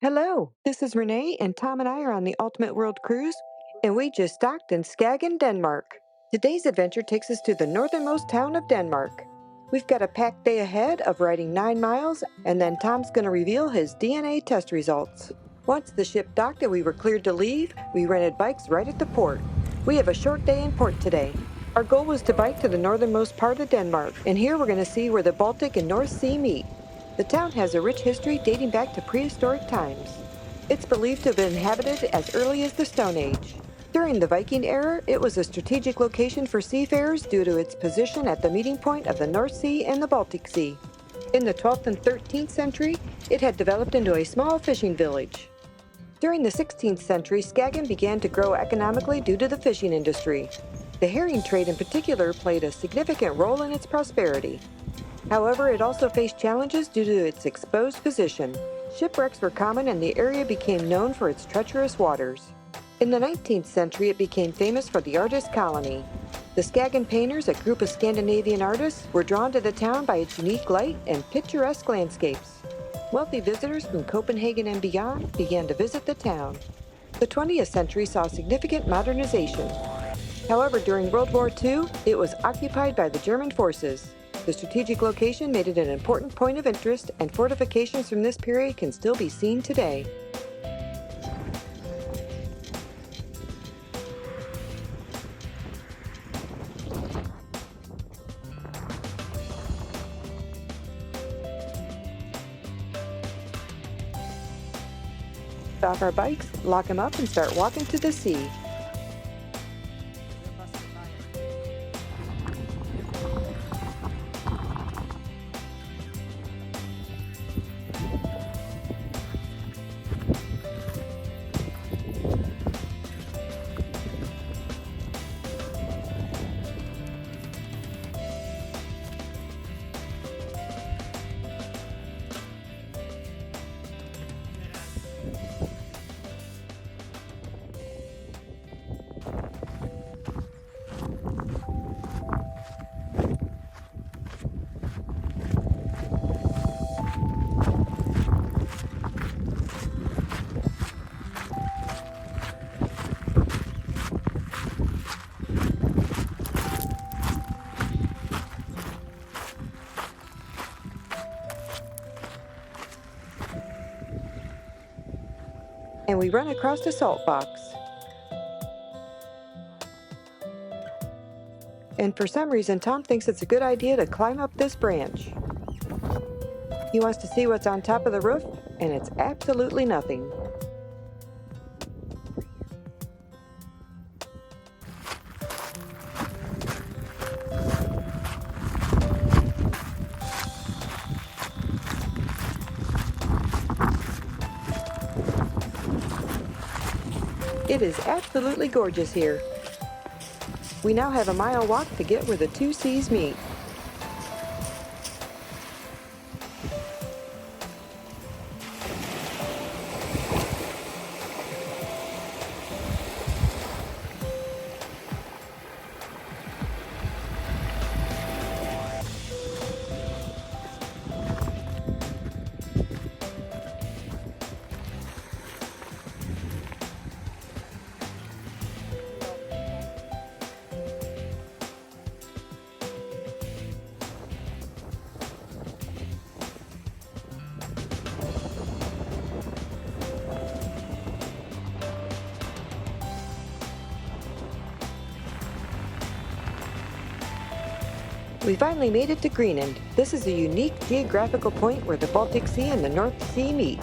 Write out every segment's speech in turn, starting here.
Hello, this is Renee, and Tom and I are on the Ultimate World Cruise, and we just docked in Skagen, Denmark. Today's adventure takes us to the northernmost town of Denmark. We've got a packed day ahead of riding 9 miles, and then Tom's going to reveal his DNA test results. Once the ship docked and we were cleared to leave, we rented bikes right at the port. We have a short day in port today. Our goal was to bike to the northernmost part of Denmark, and here we're going to see where the Baltic and North Sea meet. The town has a rich history dating back to prehistoric times. It's believed to have been inhabited as early as the Stone Age. During the Viking era, it was a strategic location for seafarers due to its position at the meeting point of the North Sea and the Baltic Sea. In the 12th and 13th century, it had developed into a small fishing village. During the 16th century, Skagen began to grow economically due to the fishing industry. The herring trade in particular played a significant role in its prosperity. However, it also faced challenges due to its exposed position. Shipwrecks were common and the area became known for its treacherous waters. In the 19th century, it became famous for the artist colony. The Skagen painters, a group of Scandinavian artists, were drawn to the town by its unique light and picturesque landscapes. Wealthy visitors from Copenhagen and beyond began to visit the town. The 20th century saw significant modernization. However, during World War II, it was occupied by the German forces. The strategic location made it an important point of interest, and fortifications from this period can still be seen today. Off our bikes, lock them up, and start walking to the sea. And we run across a salt box. And for some reason, Tom thinks it's a good idea to climb up this branch. He wants to see what's on top of the roof, and it's absolutely nothing. It is absolutely gorgeous here. We now have a mile walk to get where the two seas meet. We finally made it to Greenland. This is a unique geographical point where the Baltic Sea and the North Sea meet.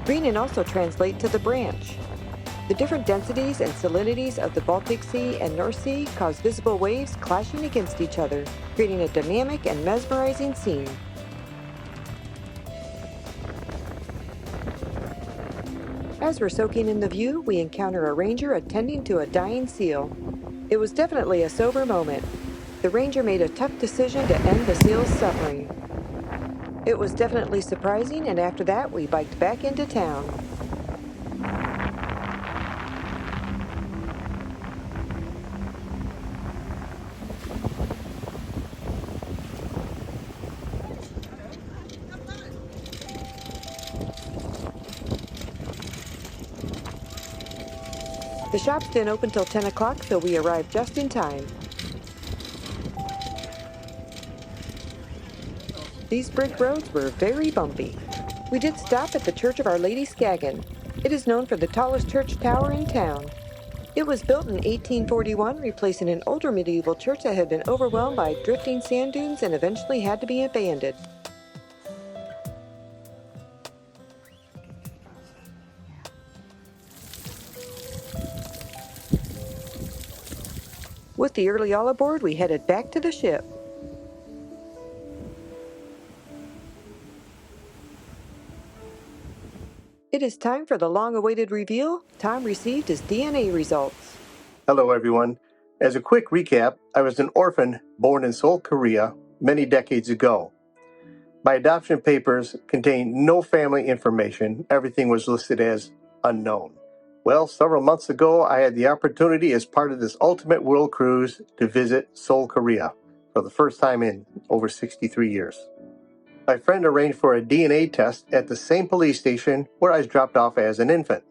Greenland also translates to the branch. The different densities and salinities of the Baltic Sea and North Sea cause visible waves clashing against each other, creating a dynamic and mesmerizing scene. As we're soaking in the view, we encounter a ranger attending to a dying seal. It was definitely a sober moment. The ranger made a tough decision to end the seal's suffering. It was definitely surprising, and after that, we biked back into town. The shops didn't open till 10 o'clock, so we arrived just in time. These brick roads were very bumpy. We did stop at the Church of Our Lady Skagen. It is known for the tallest church tower in town. It was built in 1841, replacing an older medieval church that had been overwhelmed by drifting sand dunes and eventually had to be abandoned. With the early all aboard, we headed back to the ship. It is time for the long-awaited reveal. Tom received his DNA results. Hello, everyone. As a quick recap, I was an orphan born in Seoul, Korea, many decades ago. My adoption papers contained no family information. Everything was listed as unknown. Well, several months ago, I had the opportunity as part of this ultimate world cruise to visit Seoul, Korea for the first time in over 63 years. My friend arranged for a DNA test at the same police station where I was dropped off as an infant.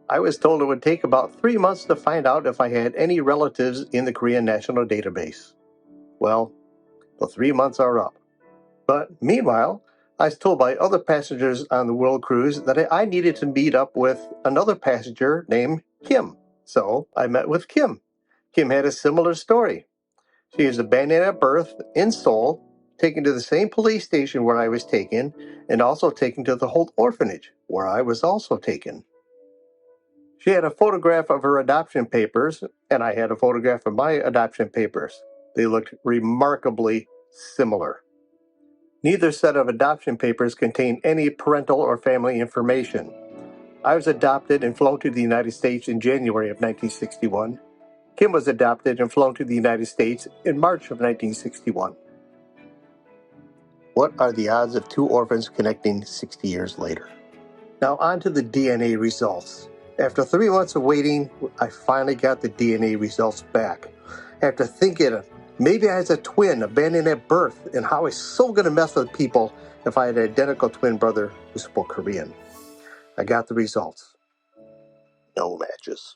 I was told it would take about 3 months to find out if I had any relatives in the Korean National Database. Well, the 3 months are up. But meanwhile, I was told by other passengers on the world cruise that I needed to meet up with another passenger named Kim. So I met with Kim. Kim had a similar story. She was abandoned at birth in Seoul, taken to the same police station where I was taken, and also taken to the Holt orphanage, where I was also taken. She had a photograph of her adoption papers, and I had a photograph of my adoption papers. They looked remarkably similar. Neither set of adoption papers contained any parental or family information. I was adopted and flown to the United States in January of 1961. Kim was adopted and flown to the United States in March of 1961. What are the odds of two orphans connecting 60 years later? Now on to the DNA results. After 3 months of waiting, I finally got the DNA results back. After thinking maybe I was a twin abandoned at birth, and how I was so going to mess with people if I had an identical twin brother who spoke Korean. I got the results. No matches.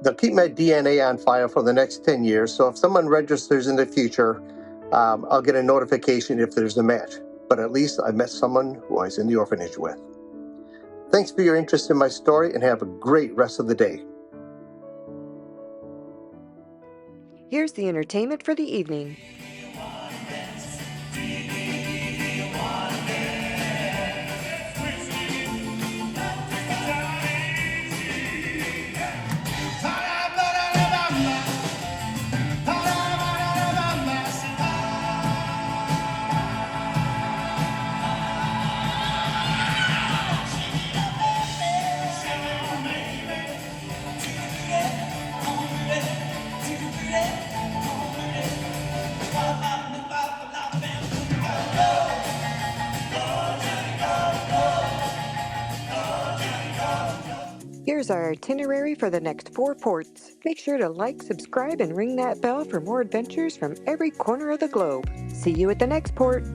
They'll keep my DNA on file for the next 10 years, so if someone registers in the future, I'll get a notification if there's a match. But at least I met someone who I was in the orphanage with. Thanks for your interest in my story, and have a great rest of the day. Here's the entertainment for the evening. Here's our itinerary for the next 4 ports. Make sure to like, subscribe, and ring that bell for more adventures from every corner of the globe. See you at the next port.